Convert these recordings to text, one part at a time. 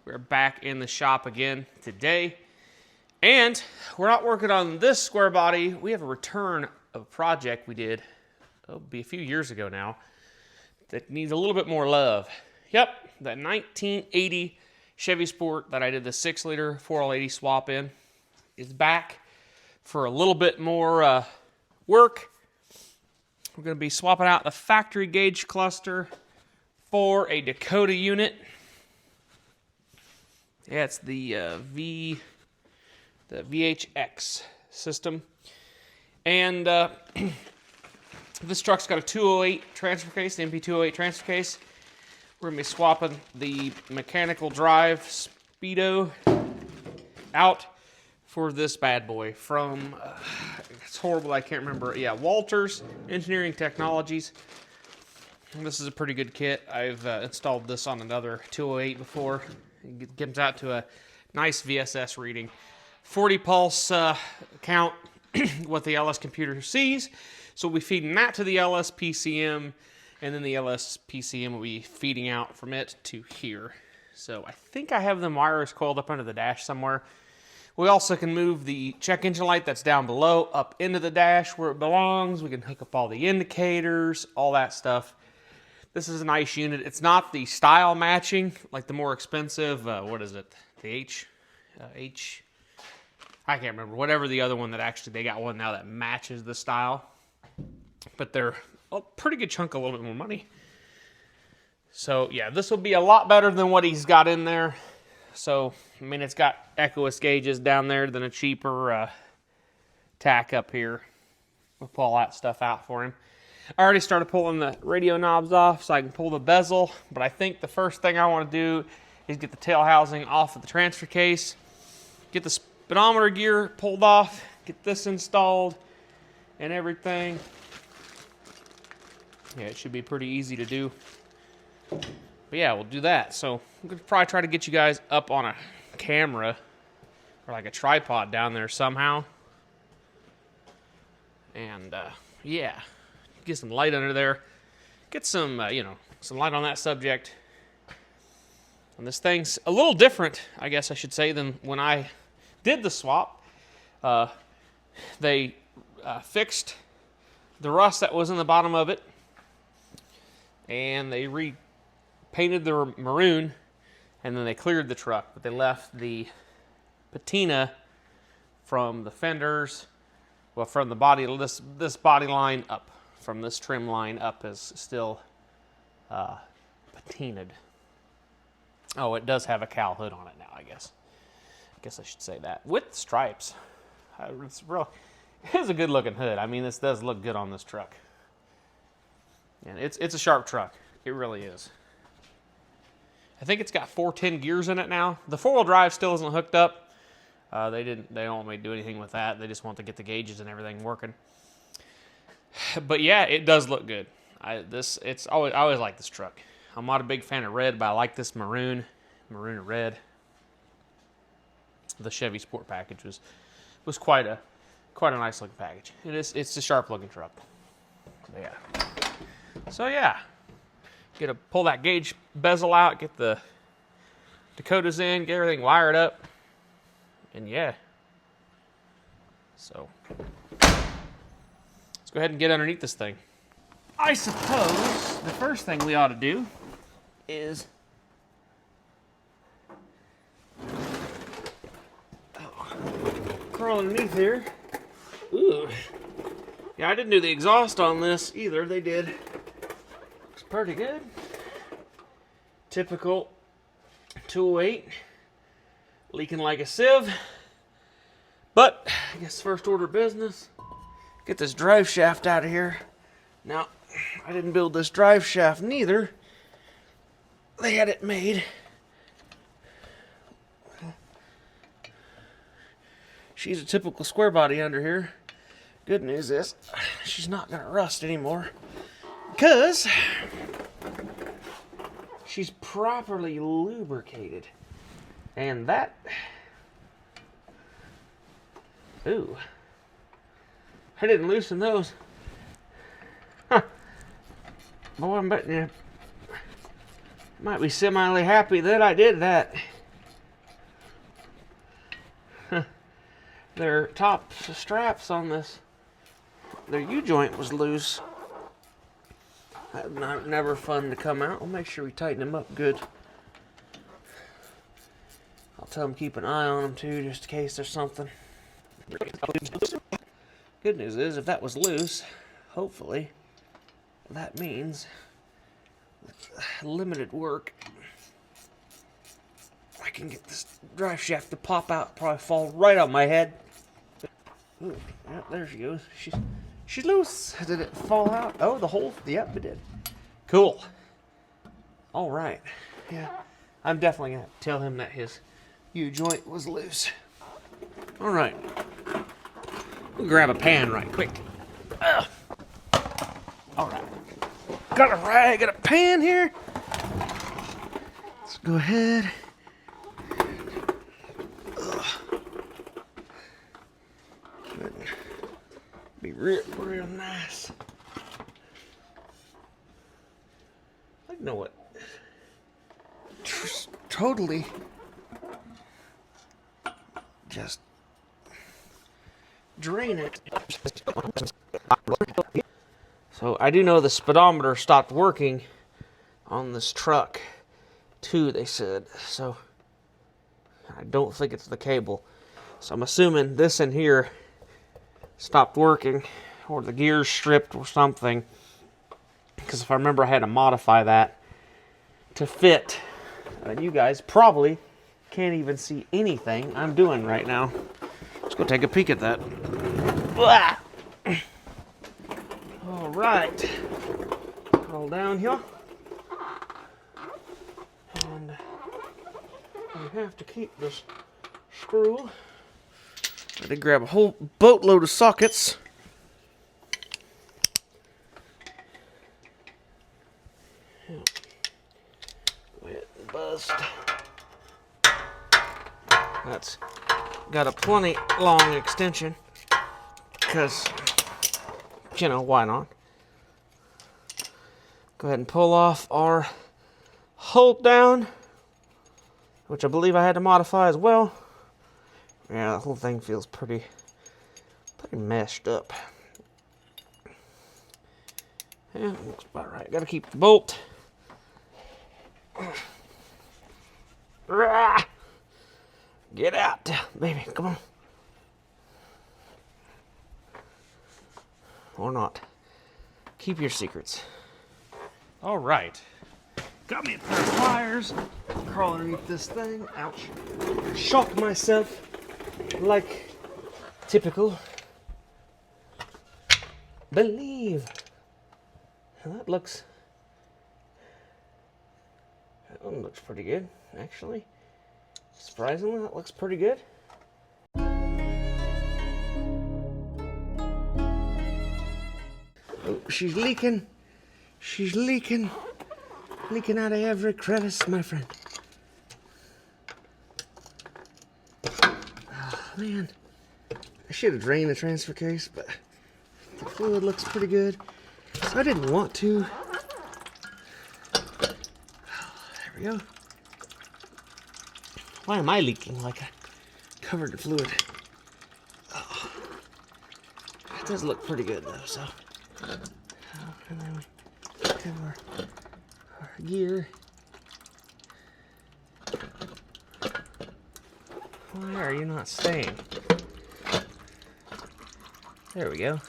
We're back in the shop again today. And we're not working on this square body. We have a return of a project we did, it'll be a few years ago now, that needs a little bit more love. Yep, that 1980 Chevy Sport that I did the 6-liter 4L80 swap in is back for a little bit more work. We're going to be swapping out the factory gauge cluster for a Dakota unit. Yeah, it's the VHX system. And this truck's got a 208 transfer case, the MP208 transfer case. We're going to be swapping the mechanical drive Speedo out for this bad boy from, it's horrible, I can't remember. Yeah, Walters Engineering Technologies. And this is a pretty good kit. I've installed this on another 208 before. It comes out to a nice VSS reading. 40 pulse count, what the LS computer sees. So we'll be feeding that to the LS PCM, and then the LS PCM will be feeding out from it to here. So I think I have them wires coiled up under the dash somewhere. We also can move the check engine light that's down below up into the dash where it belongs. We can hook up all the indicators, all that stuff. This is a nice unit. It's not the style matching, like the more expensive, what is it? The I can't remember. Whatever the other one that actually, they got one now that matches the style. But they're a pretty good chunk, a little bit more money. So yeah, this will be a lot better than what he's got in there. So, I mean, it's got Echoist gauges down there than a cheaper tack up here. We'll pull all that stuff out for him. I already started pulling the radio knobs off so I can pull the bezel, but I think the first thing I want to do is get the tail housing off of the transfer case, get the speedometer gear pulled off, get this installed and everything. Yeah, it should be pretty easy to do. But yeah, we'll do that. So I'm going to probably try to get you guys up on a camera or like a tripod down there somehow. And yeah, get some light under there. Get some, some light on that subject. And this thing's a little different, I guess I should say, than when I did the swap. They fixed the rust that was in the bottom of it. And they painted the maroon, and then they cleared the truck, but they left the patina from the fenders, well, from the body, this body line up, from this trim line up is still patinaed. Oh, it does have a cowl hood on it now, I guess. I guess I should say that. With stripes. It's a good looking hood. I mean, this does look good on this truck. And it's a sharp truck. It really is. I think it's got 410 gears in it now. The 4-wheel drive still isn't hooked up. They don't want me to do anything with that. They just want to get the gauges and everything working. But yeah, it does look good. I always like this truck. I'm not a big fan of red, but I like this maroon and red. The Chevy Sport package was quite a nice looking package. It's a sharp looking truck. Yeah. So yeah. Pull that gauge bezel out, get the Dakotas in, get everything wired up, and yeah. So, let's go ahead and get underneath this thing. I suppose the first thing we ought to do is crawl underneath here. Ooh. Yeah, I didn't do the exhaust on this either. They did. Pretty good. Typical 208. Leaking like a sieve. But I guess first order of business, get this drive shaft out of here. Now, I didn't build this drive shaft neither. They had it made. She's a typical square body under here. Good news is she's not gonna rust anymore, because she's properly lubricated. And that... Ooh. I didn't loosen those. Huh. Boy, I'm betting you might be semi-happy that I did that. their top straps on this, their U-joint was loose. That's never fun to come out. We'll make sure we tighten them up good. I'll tell them keep an eye on them too, just in case there's something. Good news is, if that was loose, hopefully, that means limited work. I can get this drive shaft to pop out, probably fall right on my head. Ooh, yeah, there she goes. She's loose. Did it fall out? Oh, the whole, yep, it did. Cool. All right. Yeah, I'm definitely gonna tell him that his U-joint was loose. All right. We'll grab a pan right quick. Ugh. All right. Got a rag, got a pan here. Let's go ahead. Be real nice. I know what. Totally. Just drain it. So I do know the speedometer stopped working on this truck too, they said. So I don't think it's the cable. So I'm assuming this in here stopped working, or the gears stripped or something. Because if I remember, I had to modify that to fit. You guys probably can't even see anything I'm doing right now. Let's go take a peek at that. All right. Roll down here. And we have to keep this screw. I did grab a whole boatload of sockets. Go ahead and bust. That's got a plenty long extension because, you know, why not? Go ahead and pull off our hold down, which I believe I had to modify as well. Yeah, the whole thing feels pretty meshed up. Yeah, looks about right. Gotta keep the bolt. Get out, baby, come on. Or not. Keep your secrets. All right. Got me a pair of pliers. Crawl underneath this thing. Ouch. Shock myself like typical. Believe. Now that one looks pretty good, actually. Surprisingly, that looks pretty good. Oh, she's leaking. She's leaking. Leaking out of every crevice, my friend. Oh, man. I should have drained the transfer case, but the fluid looks pretty good. So I didn't want to. There we go. Why am I leaking like I covered the fluid? Oh. It does look pretty good though, so. And then we have our gear. Why are you not staying? There we go.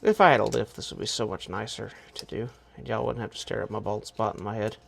If I had a lift, this would be so much nicer to do, and y'all wouldn't have to stare at my bald spot in my head.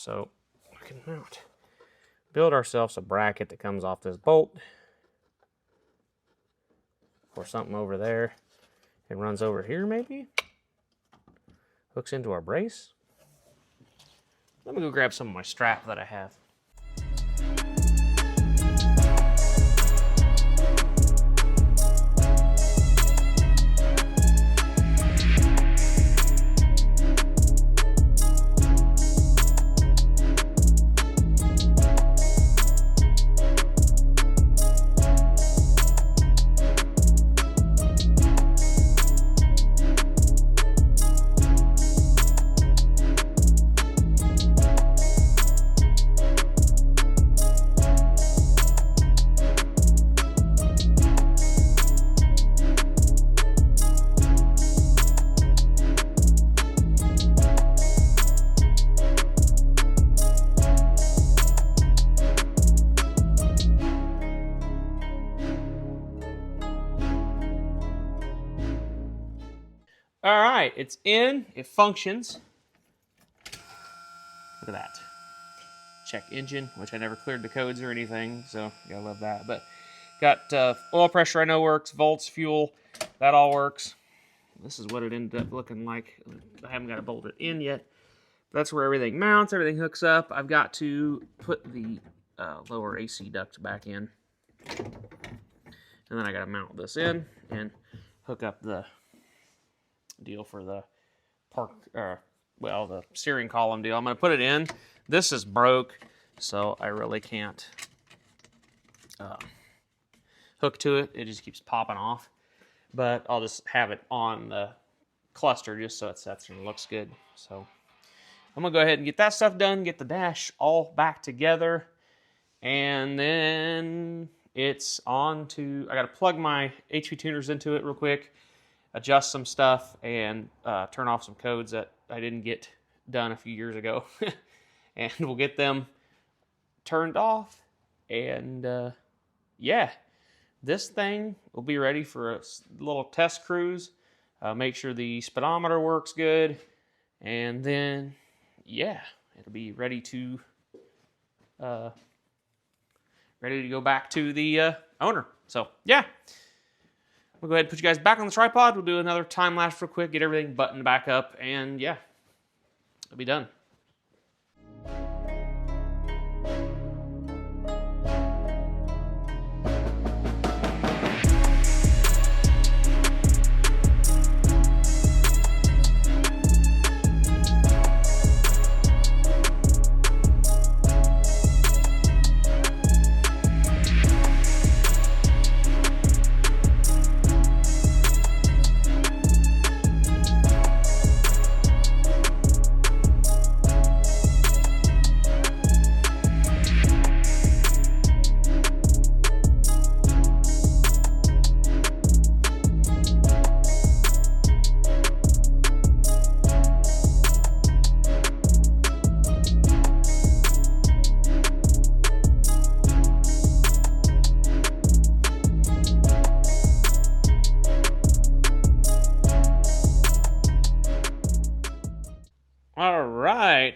So we can build ourselves a bracket that comes off this bolt, or something over there, and runs over here maybe. Hooks into our brace. Let me go grab some of my strap that I have. All right, it's in, it functions. Look at that. Check engine, which I never cleared the codes or anything, so gotta love that. But got oil pressure, I know works, volts, fuel, that all works. This is what it ended up looking like. I haven't got it bolted in yet. That's where everything mounts, everything hooks up. I've got to put the lower AC duct back in. And then I gotta mount this in and hook up the deal for the the steering column deal. I'm going to put it in. This is broke, so I really can't hook to it. It just keeps popping off. But I'll just have it on the cluster just so it sets and looks good. So I'm going to go ahead and get that stuff done, get the dash all back together, and then it's on to, I got to plug my HP tuners into it real quick, adjust some stuff, and turn off some codes that I didn't get done a few years ago. And we'll get them turned off. And yeah, this thing will be ready for a little test cruise. Make sure the speedometer works good. And then, yeah, it'll be ready to go back to the owner. So, yeah. We'll go ahead and put you guys back on the tripod. We'll do another time lapse real quick, get everything buttoned back up, and yeah, it'll be done. All right,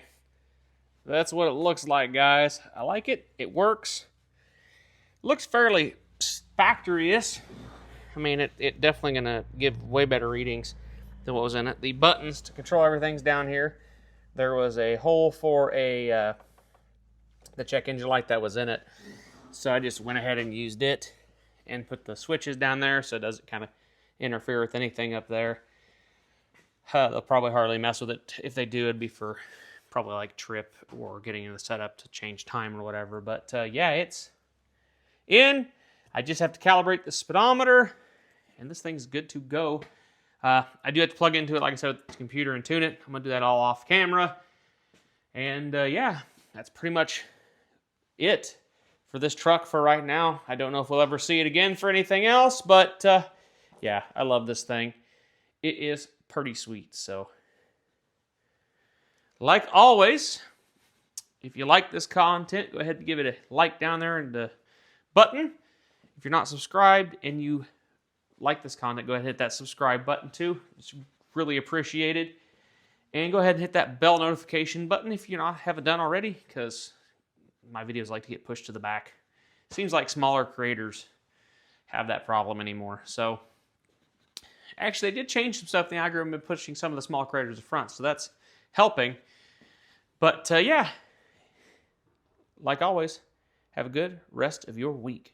that's what it looks like, guys. I like it. It works. Looks fairly factory-ish. I mean, it definitely gonna give way better readings than what was in it. The buttons to control everything's down here. There was a hole for the check engine light that was in it, so I just went ahead and used it and put the switches down there so it doesn't kind of interfere with anything up there. They'll probably hardly mess with it. If they do, it'd be for probably like trip or getting in the setup to change time or whatever. But yeah, it's in. I just have to calibrate the speedometer, and this thing's good to go. I do have to plug into it, like I said, with the computer and tune it. I'm going to do that all off camera. And yeah, that's pretty much it for this truck for right now. I don't know if we'll ever see it again for anything else, but yeah, I love this thing. It is pretty sweet. So, like always, if you like this content, go ahead and give it a like down there and the button. If you're not subscribed and you like this content, go ahead and hit that subscribe button too. It's really appreciated. And go ahead and hit that bell notification button if you haven't done already, because my videos like to get pushed to the back. Seems like smaller creators have that problem anymore. So actually, they did change some stuff in the algorithm and pushing some of the small creators to the front, so that's helping. But yeah, like always, have a good rest of your week.